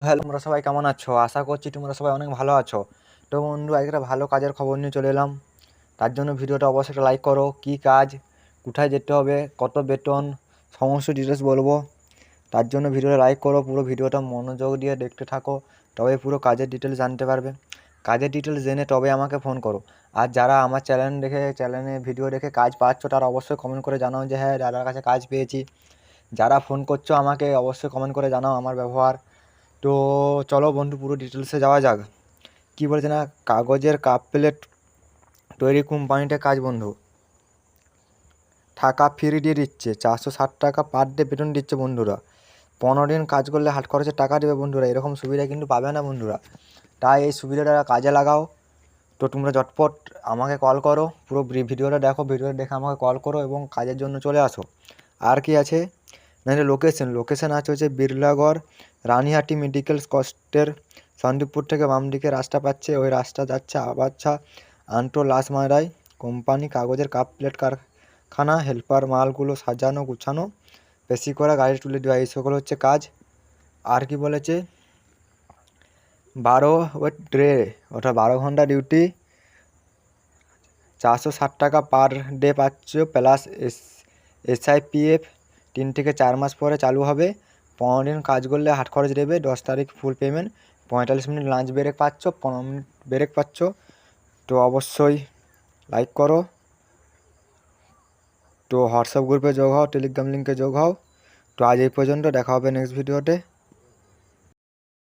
Hello, তোমরা সবাই কেমন আছো? আশা করছি তোমরা সবাই অনেক ভালো আছো। তো বন্ধু, আজকে একটা ভালো কাজের খবর নিয়ে চলে এলাম। তার জন্য ভিডিওটা অবশ্যই একটা লাইক করো। কী কাজ, কোথায় যেতে হবে, কত বেতন, সমস্ত ডিটেলস বলবো। তার জন্য ভিডিওটা লাইক করো, পুরো ভিডিওটা মনোযোগ দিয়ে দেখতে থাকো, তবে পুরো কাজের ডিটেলস জানতে পারবে। কাজের ডিটেলস জেনে তবে আমাকে ফোন করো। আর যারা আমার চ্যানেলে ভিডিও দেখে কাজ পাচ্ছ, তারা অবশ্যই কমেন্ট করে জানাও যে হ্যাঁ, দাদার কাছে কাজ পেয়েছি। যারা ফোন করছো আমাকে অবশ্যই কমেন্ট করে জানাও আমার ব্যবহার। তো চলো বন্ধু, পুরো ডিটেলসে যাওয়া যাক। কী বলছে না, কাগজের কাপ প্লেট তৈরি কোম্পানিতে কাজ বন্ধু। টাকা ফ্রি দিয়ে দিচ্ছে, 460 টাকা পার ডে বেতন দিচ্ছে বন্ধুরা। 15 দিন কাজ করলে হাত খরচের টাকা দেবে বন্ধুরা। এরকম সুবিধা কিন্তু পাবে না বন্ধুরা, তাই এই সুবিধাটা কাজে লাগাও। তো তোমরা ঝটপট আমাকে কল করো, পুরো ভিডিওটা দেখো, ভিডিওটা দেখে আমাকে কল করো এবং কাজের জন্য চলে আসো। আর কি আছে না, লোকেশন আছে হচ্ছে বিড়লাগড়, রানীহাটি মেডিকেল কস্টের সন্দীপপুর থেকে বাম দিকে রাস্তা পাচ্ছে, ওই রাস্তা যাচ্ছে আবাচ্ছা আন্টো লাশমারায়। কোম্পানি কাগজের কাপ প্লেট কারখানা, হেল্পার মালগুলো সাজানো গুছানো, বেশি করে গাড়ি তুলে দেওয়া, এই সকল হচ্ছে কাজ। আর কি বলেছে, 12 ওটা 12 ঘন্টা ডিউটি, 460 টাকা পার ডে পাচ্ছ, প্লাস SIPF 3 থেকে 4 মাস পরে চালু হবে। 15 দিন কাজ করলে হাত খরচ দেবে, 10 তারিখ full payment, 45 minute lunch break পাচ্ছ, 15 মিনিট ব্রেক পাচ্ছ। তো অবশ্যই লাইক করো, তো হোয়াটসঅ্যাপ গ্রুপে যোগ হও, টেলিগ্রাম লিঙ্কে যোগ হও। তো আজ এই পর্যন্ত, দেখা হবে নেক্সট ভিডিওতে।